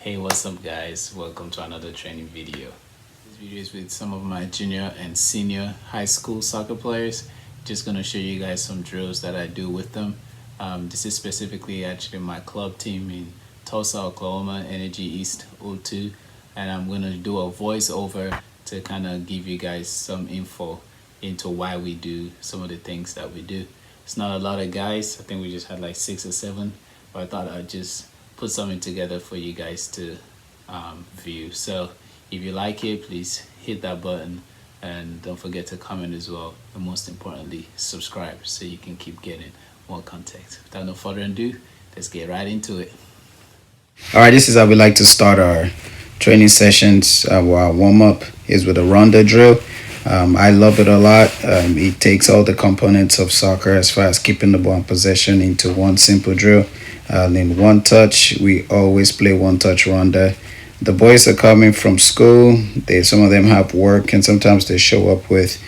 Hey, what's up guys? Welcome to another training video. This video is with some of my junior and senior high school soccer players. Just gonna show you guys some drills that I do with them. This is specifically actually my club team in Tulsa, Oklahoma, Energy East 02. And I'm gonna do a voiceover to kind of give you guys some info into why we do some of the things that we do. It's not a lot of guys. I think we just had like 6 or 7, but I thought I'd just put something together for you guys to view. So if you like it, please hit that button and don't forget to comment as well, and most importantly subscribe so you can keep getting more content. Without no further ado, let's get right into it. All right, this is how we like to start our training sessions. Our warm-up is with a ronda drill. I love it a lot. It takes all the components of soccer as far as keeping the ball in possession into one simple drill. In one touch, we always play one touch ronda. The boys are coming from school. Some of them have work, and sometimes they show up with,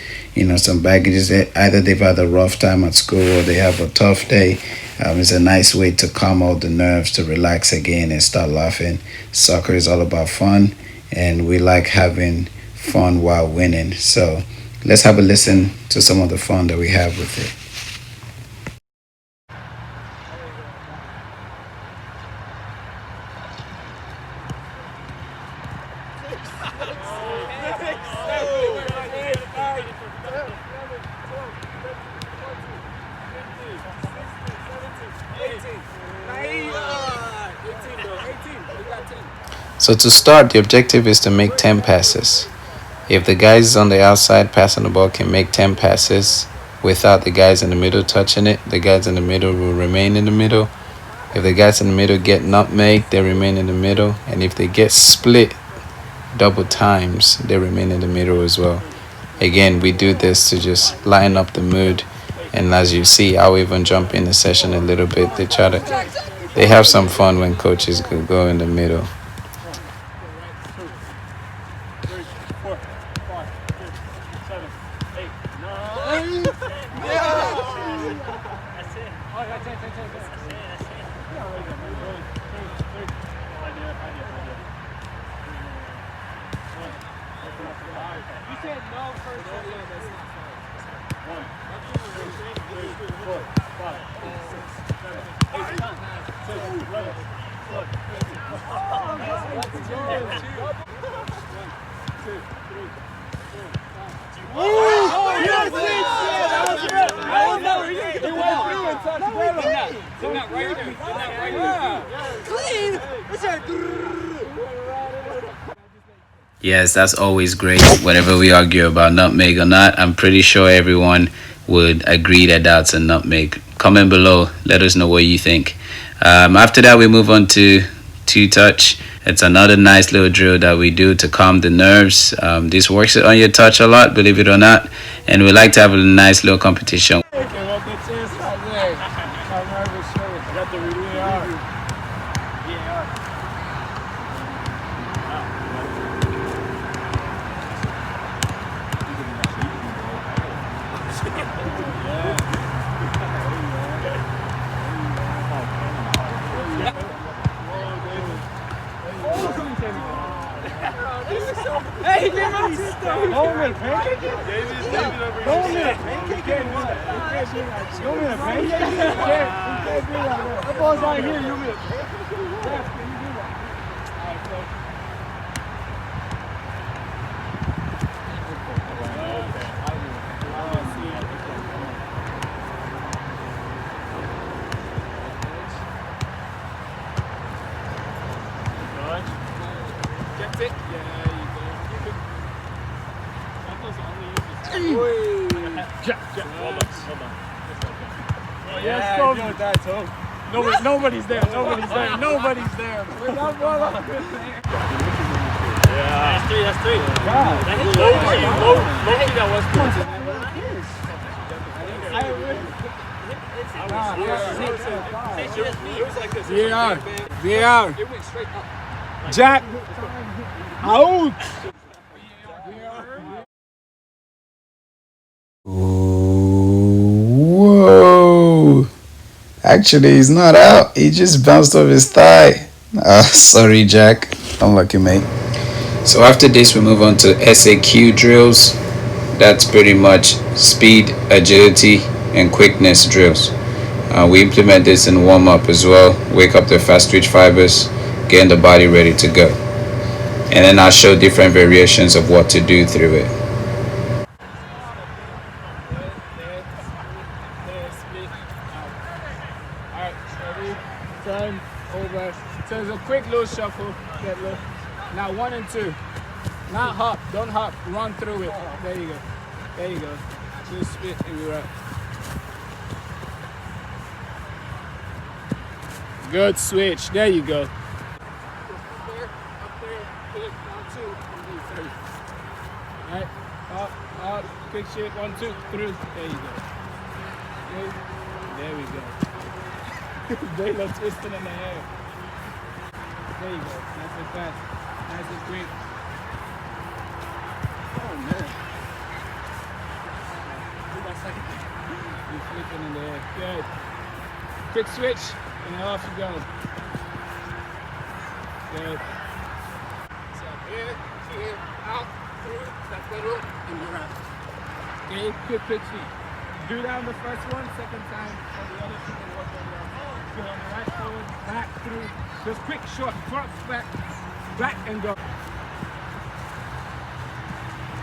some baggages. Either they've had a rough time at school or they have a tough day. It's a nice way to calm all the nerves, to relax again and start laughing. Soccer is all about fun, and we like having fun while winning. So let's have a listen to some of the fun that we have with it. So to start, the objective is to make 10 passes. If the guys on the outside passing the ball can make 10 passes without the guys in the middle touching it, the guys in the middle will remain in the middle. If the guys in the middle get nutmeg, they remain in the middle. And if they get split double times, they remain in the middle as well. Again, we do this to just line up the mood. And as you see, I'll even jump in the session a little bit. They have some fun when coaches go in the middle. Yes, that's always great. Whatever we argue about nutmeg or not, I'm pretty sure everyone would agree that that's a nutmeg. Comment below. Let us know what you think. After that, we move on to two-touch. It's another nice little drill that we do to calm the nerves. This works on your touch a lot, believe it or not. And we like to have a nice little competition. Hey, give us don't make pancake. Don't make pancake. Don't make pancake. You can't be like that. That ball's right here. You make pancake. Can you do that? All right, coach. Kept it. Yeah, you go. Jack, hold on. Oh, yes, Tobi. With that, Tobi. Nobody's there. Nobody's there. Yeah. That's three. God. That's low-key that was good. VAR. It went straight up. Jack. Out. Whoa. Actually, he's not out. He just bounced off his thigh. Sorry, Jack. Unlucky, mate. So after this, we move on to SAQ drills. That's pretty much speed, agility, and quickness drills. We implement this in warm up as well. Wake up the fast twitch fibers, getting the body ready to go. And then I'll show different variations of what to do through it. Alright, ready? Turn over. So it's a quick little shuffle. Get low. Now 1 and 2. Not hop. Don't hop. Run through it. There you go. There you go. Just spit and we're up. Good switch. There you go. Up there. Hit 1, 2, and do 3. Alright. Up. Quick shit. 1, 2, 3. There you go. Good. There we go. Baylor twisting in the air. There you go. Nice and fast. Nice and quick. Oh man. You're flipping in the air. Good. Quick switch and off you go. Good. So here, out, through, that's the rope, and you're out. Okay, quick feet. Do that on the first one, second time on the other foot and work on the go on the right forward, back through. Just quick, short, front, back and go.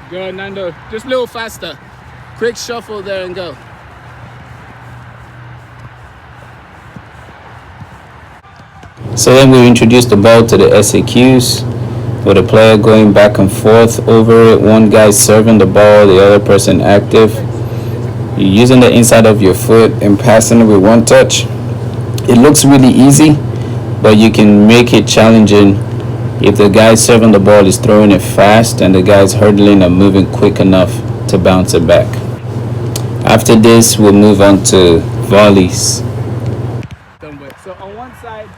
Good, Nando. Just a little faster. Quick shuffle there and go. So then we introduce the ball to the SAQs with a player going back and forth over it. One guy serving the ball, the other person active. You're using the inside of your foot and passing it with one touch. It looks really easy, but you can make it challenging if the guy serving the ball is throwing it fast and the guys hurdling and moving quick enough to bounce it back. After this, we'll move on to volleys. So on one side,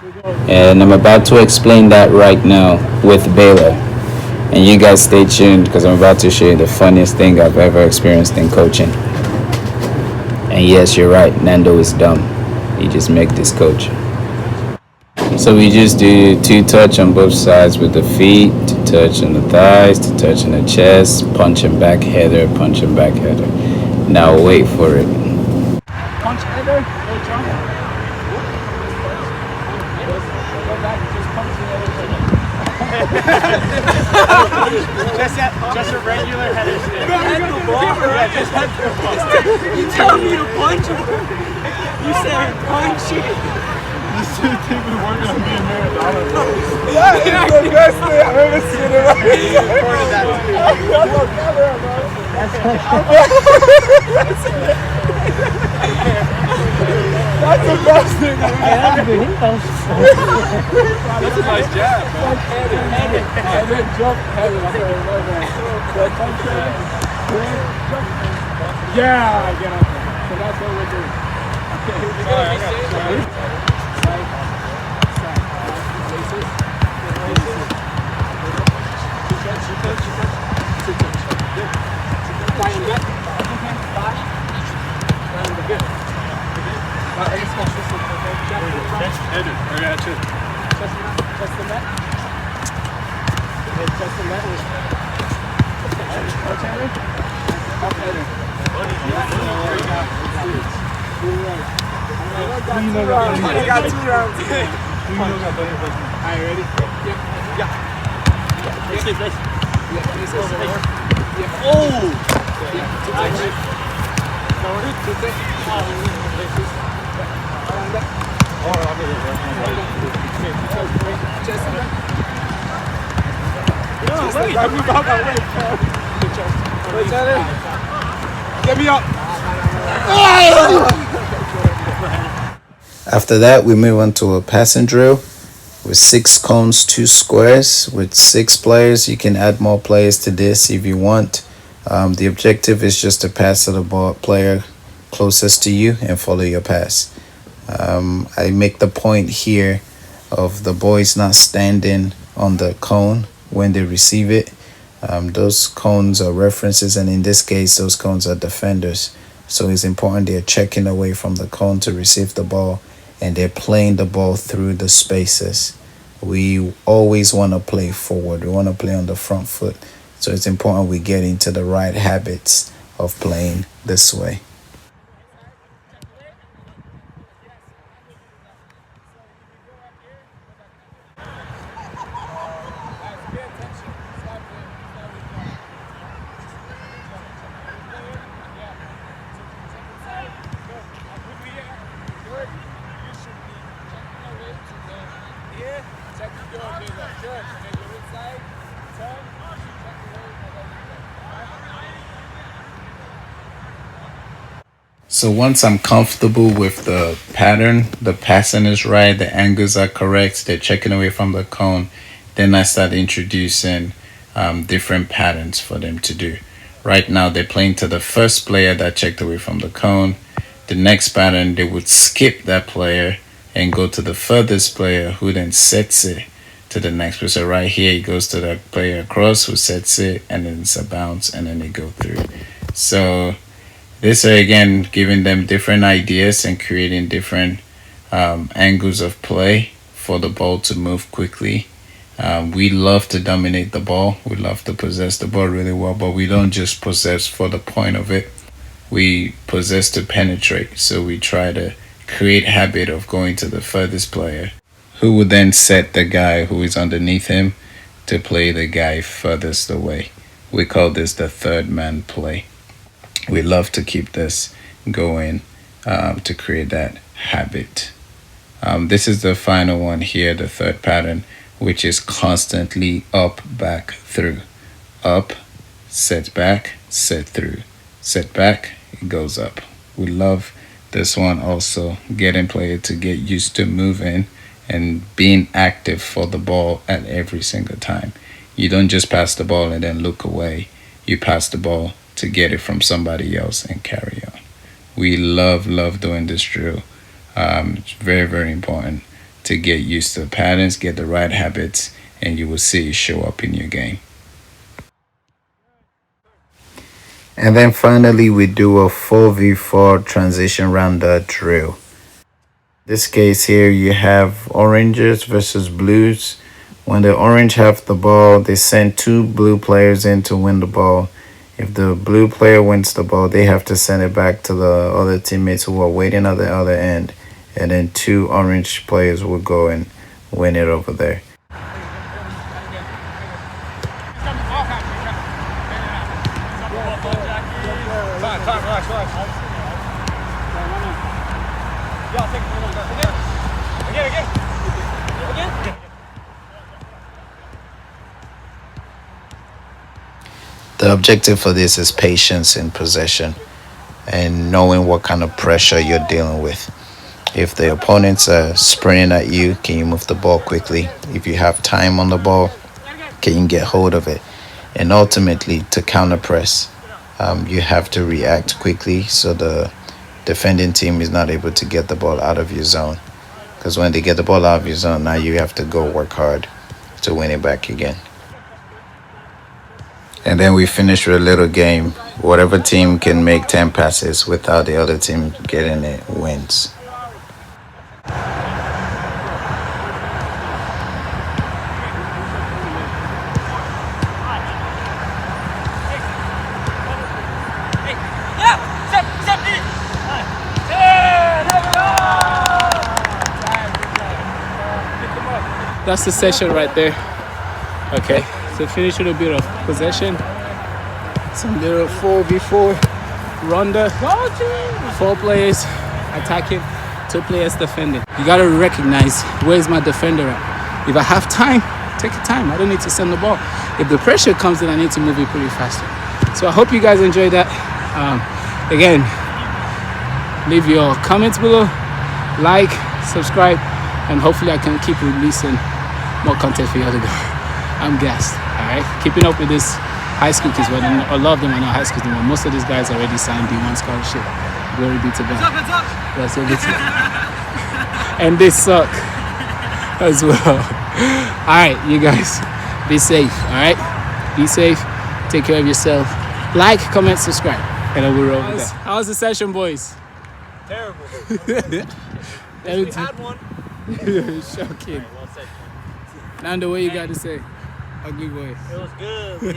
we go. And I'm about to explain that right now with Baylor. And you guys stay tuned because I'm about to show you the funniest thing I've ever experienced in coaching. And yes, you're right, Nando is dumb. He just make this coach. So we just do 2 touch on both sides with the feet, 2 touch on the thighs, 2 touch on the chest, punch and back header, punch and back header. Now wait for it. Punch header, no jump. Go back, just punch the Just a regular header stick. You tell me to punch him. You said punch it. You should think we worked on being Maradona. Yeah, it's the best thing I've ever seen in my life. He recorded that too. That's the best thing I've ever seen. That's a nice jab, man. And then jump header. Yeah, I get up there. So that's what we're doing. Okay, Sorry, I got it. I got 2 rounds. Alright, ready? Yeah. Get me up. After that, we move on to a passing drill with 6 cones, 2 squares with 6 players. You can add more players to this if you want. The objective is just to pass to the ball player closest to you and follow your pass. I make the point here of the boys not standing on the cone when they receive it. Those cones are references, and in this case, those cones are defenders. So it's important they're checking away from the cone to receive the ball, and they're playing the ball through the spaces. we always want to play forward. We want to play on the front foot. So it's important we get into the right habits of playing this way. So once I'm comfortable with the pattern, the passing is right, the angles are correct, they're checking away from the cone, then I start introducing different patterns for them to do. Right now, they're playing to the first player that checked away from the cone. The next pattern, they would skip that player and go to the furthest player who then sets it to the next player. So right here, it goes to the player across who sets it, and then it's a bounce, and then they go through. So this are again giving them different ideas and creating different angles of play for the ball to move quickly. We love to dominate the ball. We love to possess the ball really well, but we don't just possess for the point of it. We possess to penetrate. So we try to create habit of going to the furthest player, who would then set the guy who is underneath him to play the guy furthest away. We call this the third man play. We love to keep this going to create that habit. This is the final one here, the third pattern, which is constantly up, back, through. Up, set back, set through. Set back, it goes up. We love this one also, getting player to get used to moving and being active for the ball at every single time. You don't just pass the ball and then look away. You pass the ball to get it from somebody else and carry on. We love doing this drill. It's very, very important to get used to the patterns, get the right habits, and you will see it show up in your game. And then finally, we do a 4v4 transition rounder drill. This case here, you have oranges versus blues. When the orange have the ball, they send 2 blue players in to win the ball. If the blue player wins the ball, they have to send it back to the other teammates who are waiting at the other end. And then 2 orange players will go and win it over there. The objective for this is patience in possession and knowing what kind of pressure you're dealing with. If the opponents are sprinting at you, can you move the ball quickly? If you have time on the ball, can you get hold of it? And ultimately, to counter press, you have to react quickly so the defending team is not able to get the ball out of your zone. Because when they get the ball out of your zone, now you have to go work hard to win it back again. And then we finish with a little game. Whatever team can make 10 passes without the other team getting it wins. That's the session right there. Okay, so finish with a bit of possession. Some little 4v4 ronda. 4 players attacking, 2 players defending. You gotta recognize, where's my defender at? If I have time, take your time. I don't need to send the ball. If the pressure comes in, I need to move it pretty faster. So I hope you guys enjoyed that. Again, leave your comments below, like, subscribe, and hopefully I can keep releasing more content for you to go. I'm gassed. Alright, keeping up with this high school kids. Well, a lot of them are not high school anymore. Most of these guys already signed D1 scholarship. Glory be to God. That's everything. And they suck as well. Alright, you guys, be safe. Alright, be safe. Take care of yourself. Like, comment, subscribe, and I will roll with that. How's the session, boys? Terrible. We had one. Shocking. Well said. Nando, what you got to say? Ugly boy. It was good. We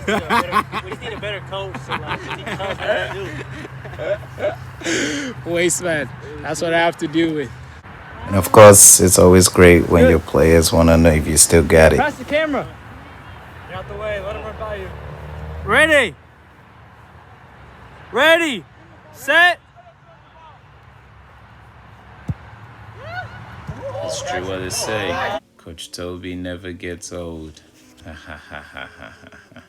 just need a better coach. So like, he tells us what to do. Waste man. That's what I have to deal with. And of course, it's always great when your players want to know if you still got it. Pass the camera. Get out the way. Let him run by you. Ready. Ready. Set. It's true what they say. Coach Tobi never gets old. Ha ha ha ha ha ha.